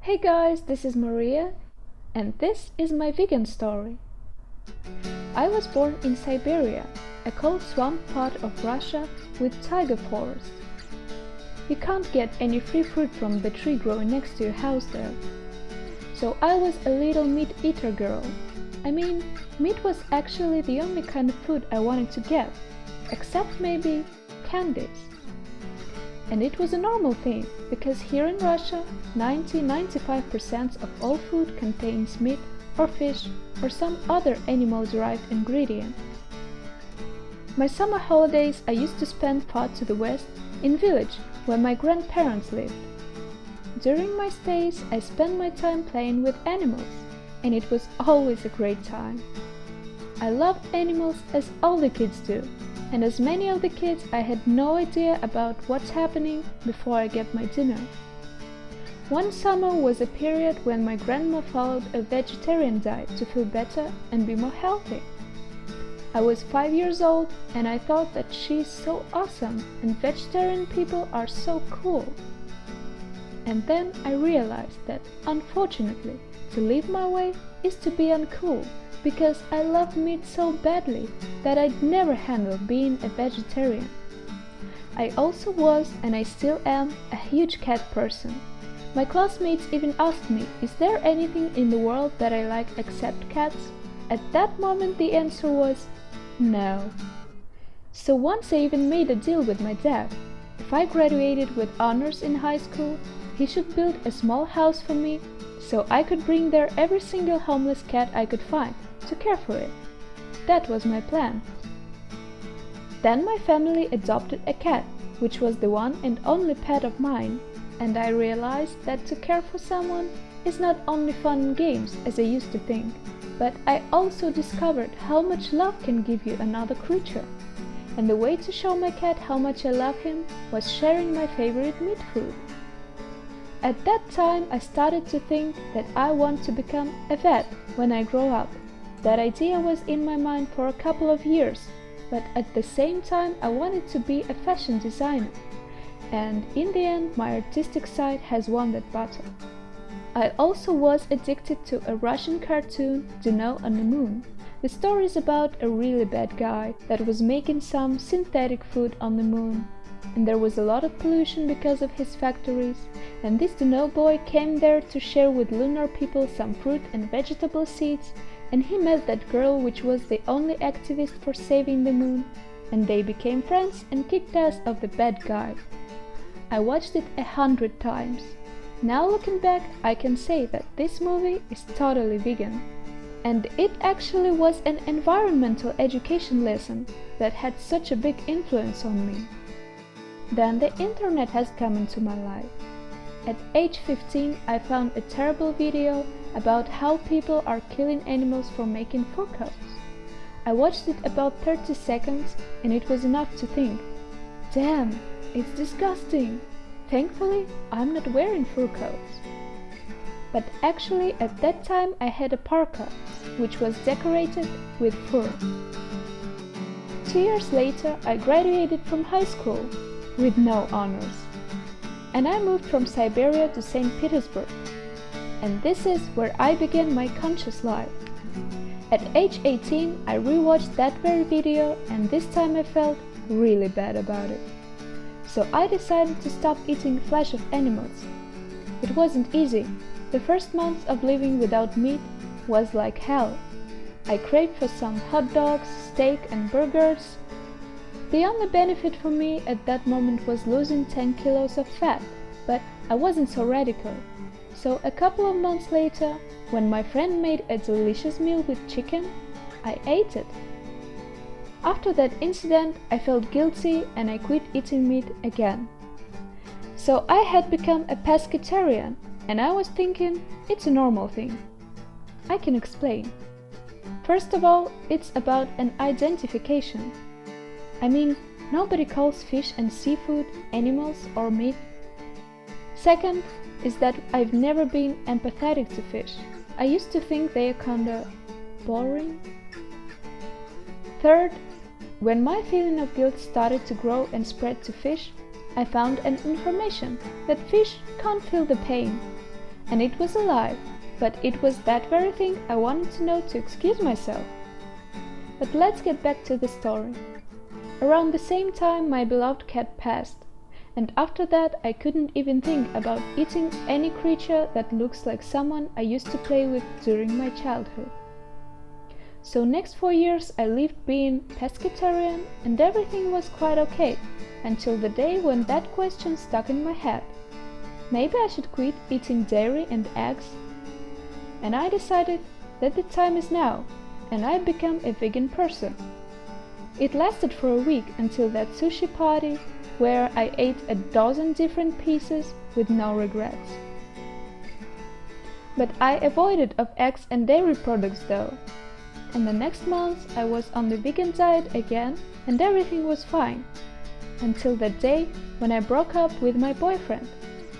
Hey guys, this is Maria, and this is my vegan story. I was born in Siberia, a cold swamp part of Russia with taiga forests. You can't get any free fruit from the tree growing next to your house there. So I was a little meat-eater girl. Meat was actually the only kind of food I wanted to get, except maybe candies. And it was a normal thing, because here in Russia, 90–95% of all food contains meat or fish or some other animal-derived ingredient. My summer holidays I used to spend far to the west, in village where my grandparents lived. During my stays I spent my time playing with animals, and it was always a great time. I loved animals as all the kids do, and as many of the kids I had no idea about what's happening before I get my dinner. One summer was a period when my grandma followed a vegetarian diet to feel better and be more healthy. I was 5 years old and I thought that she's so awesome and vegetarian people are so cool. And then I realized that, unfortunately, to live my way is to be uncool, because I love meat so badly that I'd never handle being a vegetarian. I also was, and I still am, a huge cat person. My classmates even asked me, is there anything in the world that I like except cats? At that moment the answer was no. So once I even made a deal with my dad. If I graduated with honors in high school, he should build a small house for me so I could bring there every single homeless cat I could find to care for it. That was my plan. Then my family adopted a cat, which was the one and only pet of mine, and I realized that to care for someone is not only fun and games as I used to think, but I also discovered how much love can give you another creature. And the way to show my cat how much I love him was sharing my favorite meat food. At that time I started to think that I want to become a vet when I grow up. That idea was in my mind for a couple of years, but at the same time I wanted to be a fashion designer. And in the end my artistic side has won that battle. I also was addicted to a Russian cartoon, Dino on the Moon. The story is about a really bad guy that was making some synthetic food on the moon. And there was a lot of pollution because of his factories, and this Dino boy came there to share with lunar people some fruit and vegetable seeds, and he met that girl which was the only activist for saving the moon, and they became friends and kicked ass of the bad guy. I watched it 100 times. Now looking back, I can say that this movie is totally vegan. And it actually was an environmental education lesson that had such a big influence on me. Then the internet has come into my life. At age 15, I found a terrible video about how people are killing animals for making fur coats. I watched it about 30 seconds and it was enough to think, damn, it's disgusting. Thankfully, I'm not wearing fur coats. But actually at that time I had a parka, which was decorated with fur. 2 years later I graduated from high school with no honors. And I moved from Siberia to St. Petersburg. And this is where I began my conscious life. At age 18 I rewatched that very video, and this time I felt really bad about it. So I decided to stop eating flesh of animals. It wasn't easy. The first months of living without meat was like hell. I craved for some hot dogs, steak and burgers. The only benefit for me at that moment was losing 10 kilos of fat, but I wasn't so radical. So a couple of months later, when my friend made a delicious meal with chicken, I ate it. After that incident, I felt guilty and I quit eating meat again. So I had become a pescatarian, and I was thinking it's a normal thing. I can explain. First of all, it's about an identification. Nobody calls fish and seafood animals or meat. Second is that I've never been empathetic to fish. I used to think they are kinda boring. Third, when my feeling of guilt started to grow and spread to fish, I found an information that fish can't feel the pain. and it was alive, but it was that very thing I wanted to know to excuse myself. But let's get back to the story. Around the same time my beloved cat passed, and after that I couldn't even think about eating any creature that looks like someone I used to play with during my childhood. So next 4 years I lived being pescatarian, and everything was quite okay, until the day when that question stuck in my head. Maybe I should quit eating dairy and eggs? And I decided that the time is now, and I became a vegan person. It lasted for a week until that sushi party where I ate a dozen different pieces with no regrets. But I avoided of eggs and dairy products though. And the next month I was on the vegan diet again, and everything was fine. Until that day when I broke up with my boyfriend,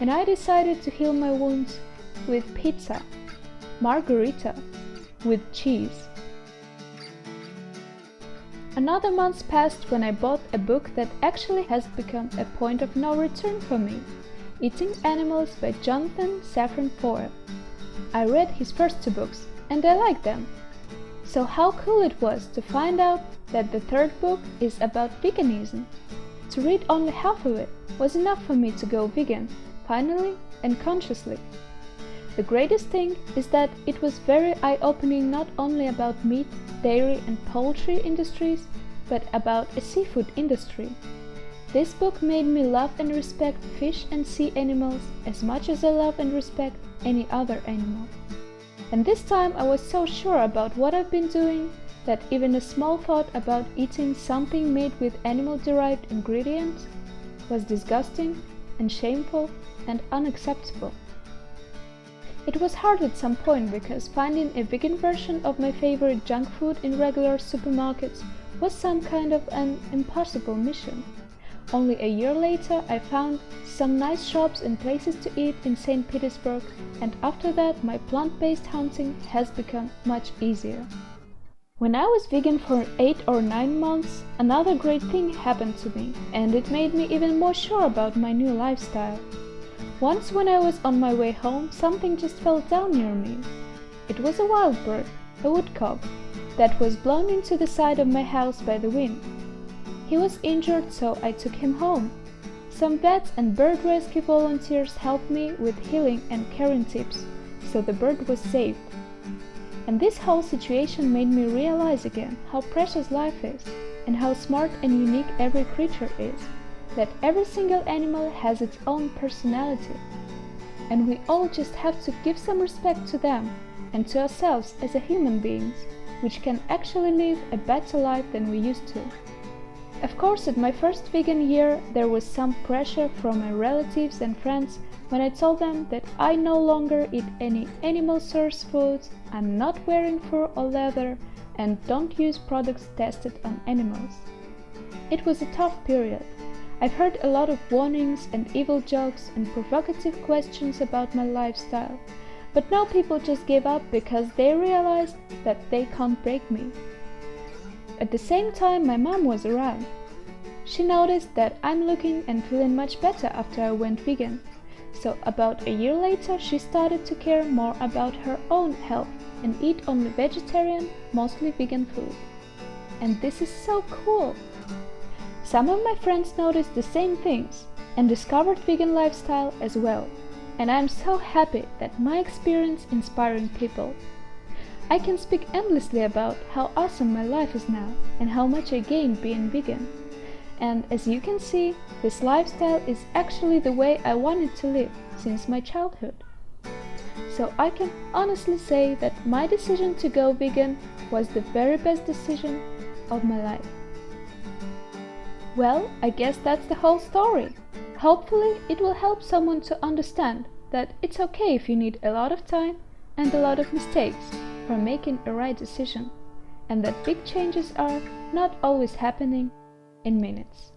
and I decided to heal my wounds with pizza, margarita, with cheese. Another month passed when I bought a book that actually has become a point of no return for me, Eating Animals by Jonathan Safran Foer. I read his first 2 books, and I liked them. So how cool it was to find out that the 3rd book is about veganism. To read only half of it was enough for me to go vegan, finally and consciously. The greatest thing is that it was very eye-opening, not only about meat, dairy and poultry industries, but about a seafood industry. This book made me love and respect fish and sea animals as much as I love and respect any other animal. And this time I was so sure about what I've been doing that even a small thought about eating something made with animal-derived ingredients was disgusting and shameful and unacceptable. It was hard at some point because finding a vegan version of my favorite junk food in regular supermarkets was some kind of an impossible mission. Only a year later I found some nice shops and places to eat in St. Petersburg, and after that my plant-based hunting has become much easier. When I was vegan for 8 or 9 months, another great thing happened to me, and it made me even more sure about my new lifestyle. Once when I was on my way home, something just fell down near me. It was a wild bird, a woodcock, that was blown into the side of my house by the wind. He was injured, so I took him home. Some vets and bird rescue volunteers helped me with healing and caring tips, so the bird was saved. And this whole situation made me realize again how precious life is, and how smart and unique every creature is, that every single animal has its own personality. And we all just have to give some respect to them, and to ourselves as a human beings, which can actually live a better life than we used to. Of course, at my first vegan year, there was some pressure from my relatives and friends when I told them that I no longer eat any animal source foods, I'm not wearing fur or leather, and don't use products tested on animals. It was a tough period. I've heard a lot of warnings and evil jokes and provocative questions about my lifestyle, but now people just gave up because they realized that they can't break me. At the same time, my mom was around. She noticed that I'm looking and feeling much better after I went vegan, so about a year later she started to care more about her own health and eat only vegetarian, mostly vegan food. And this is so cool! Some of my friends noticed the same things and discovered vegan lifestyle as well, and I'm so happy that my experience inspiring people. I can speak endlessly about how awesome my life is now and how much I gained being vegan. And as you can see, this lifestyle is actually the way I wanted to live since my childhood. So I can honestly say that my decision to go vegan was the very best decision of my life. Well, I guess that's the whole story. Hopefully it will help someone to understand that it's okay if you need a lot of time and a lot of mistakes for making a right decision, and that big changes are not always happening in minutes.